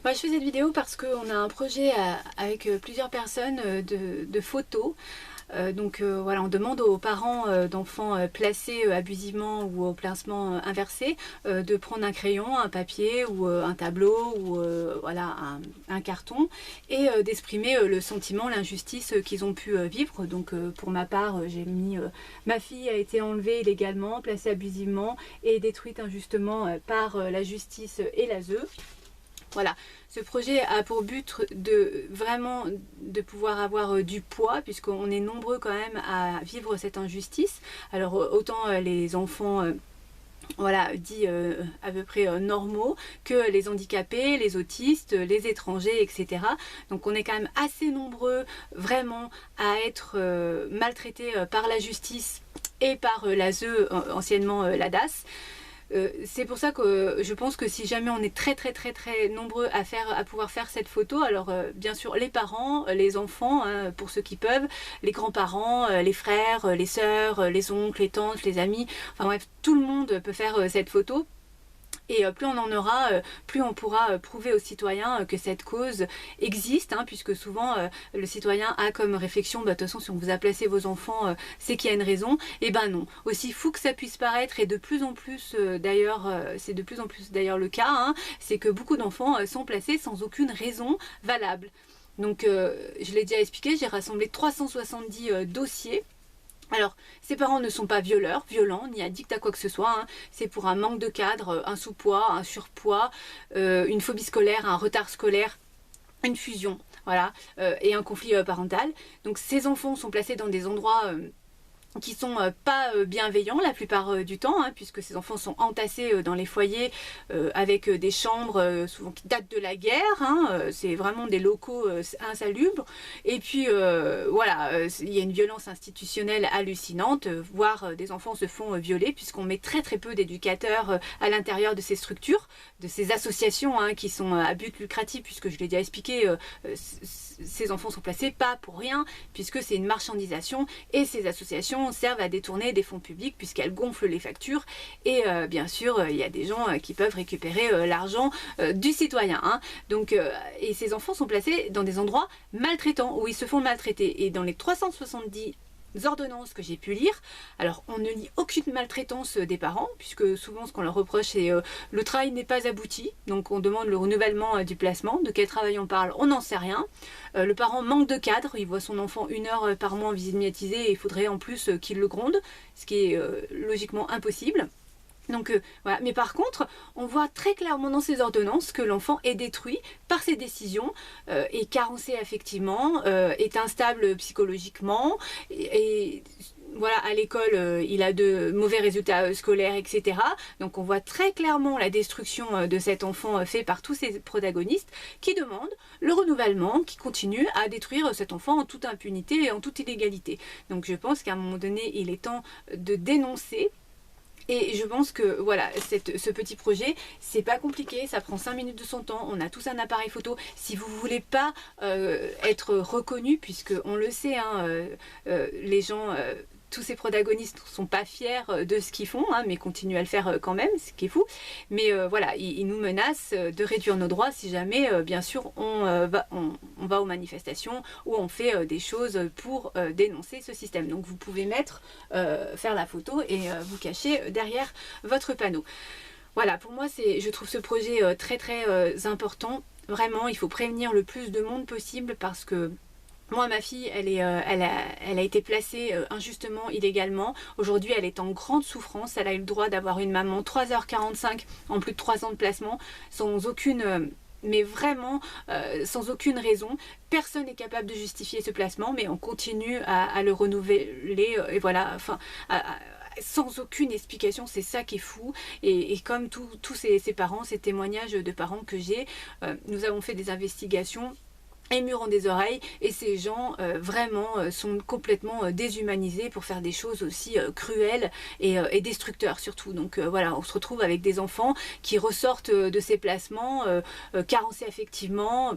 Moi, je fais cette vidéo parce qu'on a un projet avec plusieurs personnes de photos. Voilà, on demande aux parents d'enfants placés abusivement ou au placement inversé de prendre un crayon, un papier ou un tableau ou voilà, un carton et d'exprimer le sentiment, l'injustice qu'ils ont pu vivre. Donc pour ma part, j'ai mis ma fille a été enlevée illégalement, placée abusivement et détruite injustement par la justice et l'ASE. Voilà, ce projet a pour but de vraiment de pouvoir avoir du poids, puisqu'on est nombreux quand même à vivre cette injustice. Alors autant les enfants voilà, dits à peu près normaux, que les handicapés, les autistes, les étrangers, etc. Donc on est quand même assez nombreux vraiment à être maltraités par la justice et par l'ASE, anciennement la DAS. C'est pour ça que je pense que si jamais on est très nombreux à pouvoir faire cette photo, alors bien sûr les parents, les enfants, hein, pour ceux qui peuvent, les grands-parents, les frères, les sœurs, les oncles, les tantes, les amis, enfin bref, tout le monde peut faire cette photo. Et plus on en aura, plus on pourra prouver aux citoyens que cette cause existe, hein, puisque souvent le citoyen a comme réflexion, bah, de toute façon si on vous a placé vos enfants, c'est qu'il y a une raison. Et ben non, aussi fou que ça puisse paraître, et de plus en plus d'ailleurs, c'est de plus en plus d'ailleurs le cas, hein, c'est que beaucoup d'enfants sont placés sans aucune raison valable. Donc je l'ai déjà expliqué, j'ai rassemblé 370 dossiers. Alors, ces parents ne sont pas violents, ni addicts à quoi que ce soit, hein. C'est pour un manque de cadre, un sous-poids, un surpoids, une phobie scolaire, un retard scolaire, une fusion, voilà, et un conflit parental. Donc ces enfants sont placés dans des endroits qui sont pas bienveillants la plupart du temps, hein, puisque ces enfants sont entassés dans les foyers avec des chambres souvent qui datent de la guerre, hein, c'est vraiment des locaux insalubres, et puis voilà, il y a une violence institutionnelle hallucinante, voire des enfants se font violer, puisqu'on met très peu d'éducateurs à l'intérieur de ces structures, de ces associations, hein, qui sont à but lucratif, puisque je l'ai déjà expliqué, ces enfants sont placés pas pour rien, puisque c'est une marchandisation, et ces associations servent à détourner des fonds publics puisqu'elles gonflent les factures, et bien sûr il y a des gens qui peuvent récupérer l'argent du citoyen, hein. Donc et ces enfants sont placés dans des endroits maltraitants où ils se font maltraiter, et dans les 370 ordonnances que j'ai pu lire, alors on ne lit aucune maltraitance des parents, puisque souvent ce qu'on leur reproche c'est le travail n'est pas abouti, donc on demande le renouvellement du placement. De quel travail on parle, on n'en sait rien. Le parent manque de cadre, il voit son enfant 1 heure par mois en visite médiatisée et il faudrait en plus qu'il le gronde, ce qui est logiquement impossible. Donc voilà, mais par contre, on voit très clairement dans ces ordonnances que l'enfant est détruit par ses décisions, est carencé affectivement, est instable psychologiquement, et voilà, à l'école, il a de mauvais résultats scolaires, etc. Donc on voit très clairement la destruction de cet enfant fait par tous ces protagonistes qui demandent le renouvellement, qui continuent à détruire cet enfant en toute impunité et en toute illégalité. Donc je pense qu'à un moment donné, il est temps de dénoncer. Et je pense que voilà, ce petit projet, c'est pas compliqué, ça prend 5 minutes de son temps, on a tous un appareil photo. Si vous voulez pas être reconnu, puisque on le sait, hein, les gens, tous ces protagonistes ne sont pas fiers de ce qu'ils font, hein, mais continuent à le faire quand même, ce qui est fou. Mais voilà, ils nous menacent de réduire nos droits si jamais, bien sûr, on va aux manifestations ou on fait des choses pour dénoncer ce système. Donc vous pouvez faire la photo et vous cacher derrière votre panneau. Voilà, pour moi, je trouve ce projet très important. Vraiment, il faut prévenir le plus de monde possible, parce que moi, ma fille, elle a été placée injustement, illégalement. Aujourd'hui, elle est en grande souffrance. Elle a eu le droit d'avoir une maman 3h45 en plus de 3 ans de placement, sans aucune... mais vraiment sans aucune raison. Personne n'est capable de justifier ce placement, mais on continue à le renouveler, et voilà, enfin... sans aucune explication, c'est ça qui est fou. Et comme tous ces parents, ces témoignages de parents que j'ai, nous avons fait des investigations et murons des oreilles, et ces gens vraiment sont complètement déshumanisés pour faire des choses aussi cruelles et destructeurs surtout. Donc voilà, on se retrouve avec des enfants qui ressortent de ces placements carencés affectivement,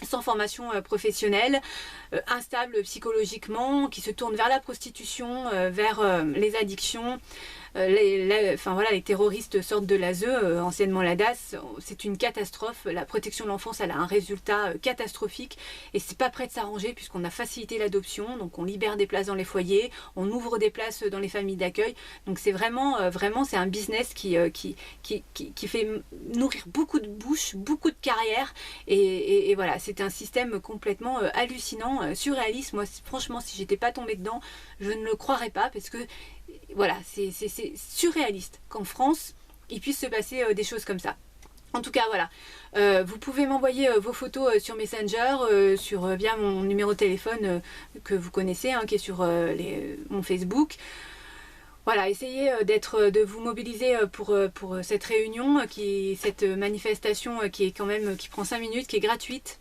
sans formation professionnelle, instables psychologiquement, qui se tournent vers la prostitution, vers les addictions, enfin voilà, les terroristes sortent de l'ASE, anciennement la DAS, c'est une catastrophe. La protection de l'enfance, elle a un résultat catastrophique et c'est pas prêt de s'arranger puisqu'on a facilité l'adoption, donc on libère des places dans les foyers, on ouvre des places dans les familles d'accueil. Donc c'est vraiment c'est un business qui fait nourrir beaucoup de bouches, beaucoup de carrières et voilà, c'est un système complètement hallucinant, surréaliste. Moi franchement, si j'étais pas tombée dedans, je ne le croirais pas parce que voilà, c'est surréaliste qu'en France il puisse se passer des choses comme ça. En tout cas, voilà, vous pouvez m'envoyer vos photos sur Messenger, via mon numéro de téléphone que vous connaissez, qui est sur mon Facebook. Voilà, essayez de vous mobiliser pour cette réunion, cette manifestation qui prend 5 minutes, qui est gratuite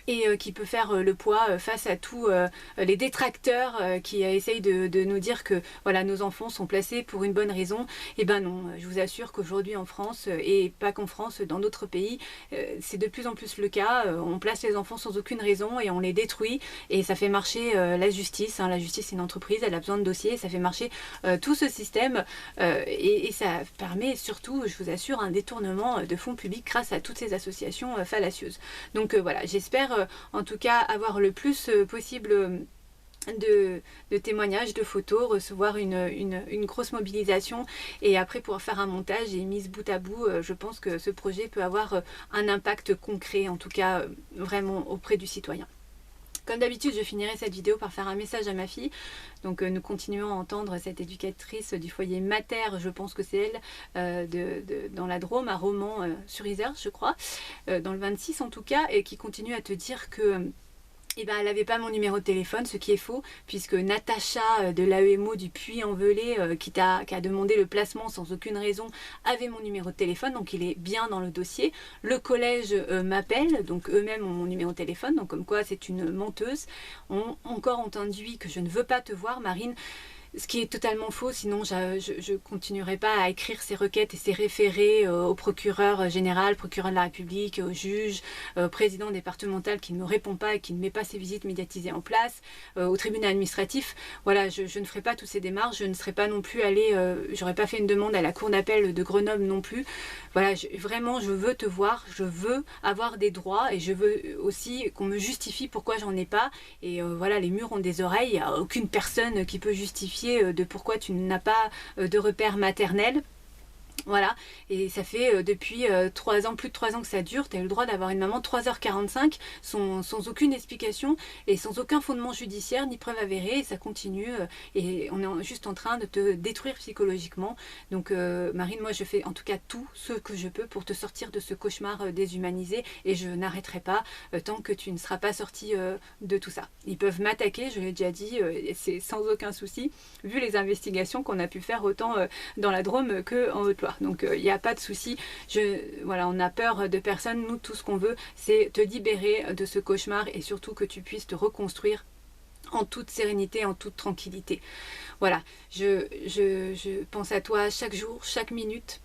et qui peut faire le poids face à tous les détracteurs qui essayent de nous dire que voilà, nos enfants sont placés pour une bonne raison. Et ben non, je vous assure qu'aujourd'hui en France, et pas qu'en France, dans d'autres pays, c'est de plus en plus le cas. On place les enfants sans aucune raison et on les détruit et ça fait marcher la justice. La justice, c'est une entreprise, elle a besoin de dossiers, et ça fait marcher tout ce système et ça permet surtout, je vous assure, un détournement de fonds publics grâce à toutes ces associations fallacieuses. Donc voilà, j'espère en tout cas avoir le plus possible de témoignages, de photos, recevoir une grosse mobilisation et après pouvoir faire un montage et mise bout à bout, je pense que ce projet peut avoir un impact concret, en tout cas vraiment auprès du citoyen. Comme d'habitude, je finirai cette vidéo par faire un message à ma fille. Donc nous continuons à entendre cette éducatrice du foyer Mater, je pense que c'est elle, dans la Drôme, à Romans-sur-Isère, je crois, dans le 26 en tout cas, et qui continue à te dire que elle n'avait pas mon numéro de téléphone, ce qui est faux, puisque Natacha de l'AEMO du Puy-en-Velay, qui a demandé le placement sans aucune raison, avait mon numéro de téléphone, donc il est bien dans le dossier. Le collège m'appelle, donc eux-mêmes ont mon numéro de téléphone, donc comme quoi c'est une menteuse. Encore ont induit que je ne veux pas te voir, Marine. Ce qui est totalement faux, sinon je ne continuerai pas à écrire ces requêtes et ces référés au procureur général, procureur de la République, au juge, au président départemental qui ne me répond pas et qui ne met pas ses visites médiatisées en place, au tribunal administratif. Voilà, je ne ferai pas toutes ces démarches, je ne serai pas non plus allée, j'aurais pas fait une demande à la cour d'appel de Grenoble non plus. Voilà, vraiment je veux te voir, je veux avoir des droits et je veux aussi qu'on me justifie pourquoi j'en ai pas. Et voilà, les murs ont des oreilles, il n'y a aucune personne qui peut justifier de pourquoi tu n'as pas de repère maternel. Voilà, et ça fait depuis 3 ans, plus de 3 ans que ça dure. Tu as eu le droit d'avoir une maman 3h45 sans aucune explication et sans aucun fondement judiciaire ni preuve avérée, et ça continue et on est juste en train de te détruire psychologiquement. Donc Marine, moi je fais en tout cas tout ce que je peux pour te sortir de ce cauchemar déshumanisé et je n'arrêterai pas tant que tu ne seras pas sortie de tout ça. Ils peuvent m'attaquer, je l'ai déjà dit, c'est sans aucun souci, vu les investigations qu'on a pu faire autant dans la Drôme qu'en Haute-Loire. Donc il n'y a pas de souci. Voilà, on a peur de personne. Nous, tout ce qu'on veut, c'est te libérer de ce cauchemar et surtout que tu puisses te reconstruire en toute sérénité, en toute tranquillité. Voilà, je pense à toi chaque jour, chaque minute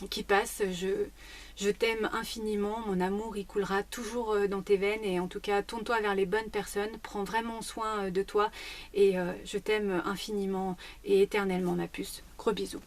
qui passe. Je t'aime infiniment, mon amour il coulera toujours dans tes veines et en tout cas tourne-toi vers les bonnes personnes, prends vraiment soin de toi et je t'aime infiniment et éternellement ma puce. Gros bisous.